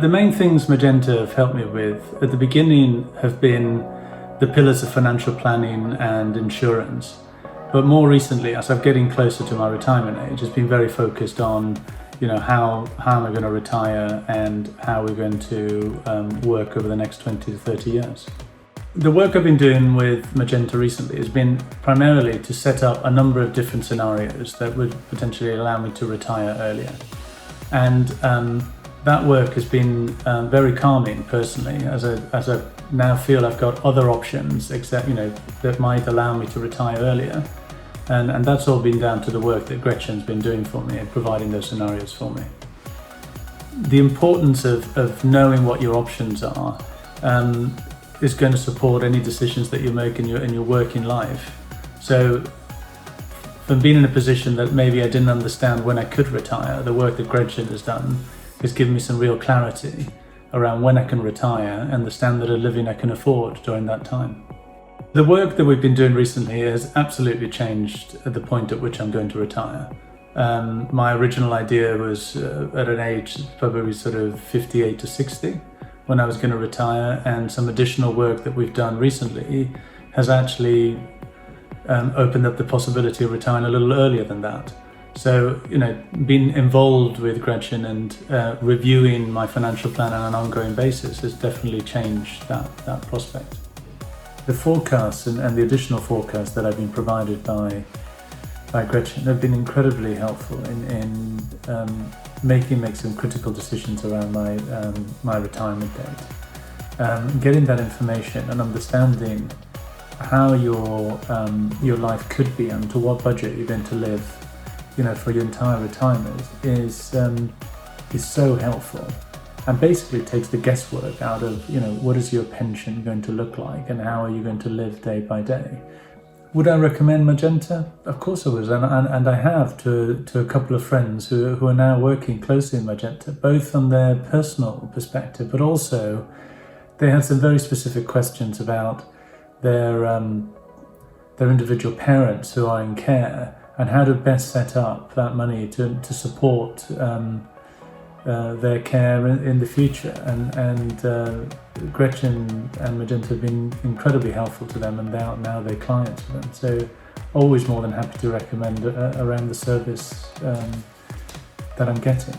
The main things Magenta have helped me with at the beginning have been the pillars of financial planning and insurance. But more recently, as I'm getting closer to my retirement age, it's been very focused on, how am I going to retire and how we're going to work over the next 20 to 30 years. The work I've been doing with Magenta recently has been primarily to set up a number of different scenarios that would potentially allow me to retire earlier. And that work has been very calming personally, as I now feel I've got other options that might allow me to retire earlier. And that's all been down to the work that Gretchen's been doing for me and providing those scenarios for me. The importance of knowing what your options are is going to support any decisions that you make in your working life. So from being in a position that maybe I didn't understand when I could retire, the work that Gretchen has done has given me some real clarity around when I can retire and the standard of living I can afford during that time. The work that we've been doing recently has absolutely changed at the point at which I'm going to retire. My original idea was at an age probably sort of 58 to 60 when I was going to retire, and some additional work that we've done recently has actually opened up the possibility of retiring a little earlier than that. So, being involved with Gretchen and reviewing my financial plan on an ongoing basis has definitely changed that prospect. The forecasts and the additional forecasts that I've been provided by Gretchen have been incredibly helpful in making some critical decisions around my retirement date. Getting that information and understanding how your life could be and to what budget you're going to live, for your entire retirement is so helpful, and basically takes the guesswork out of, what is your pension going to look like and how are you going to live day by day. Would I recommend Magenta? Of course I would, and I have to a couple of friends who are now working closely in Magenta, both from their personal perspective, but also they had some very specific questions about their individual parents who are in care and how to best set up that money to support their care in the future. And Gretchen and Magenta have been incredibly helpful to them, and now they're clients for them. So always more than happy to recommend around the service that I'm getting.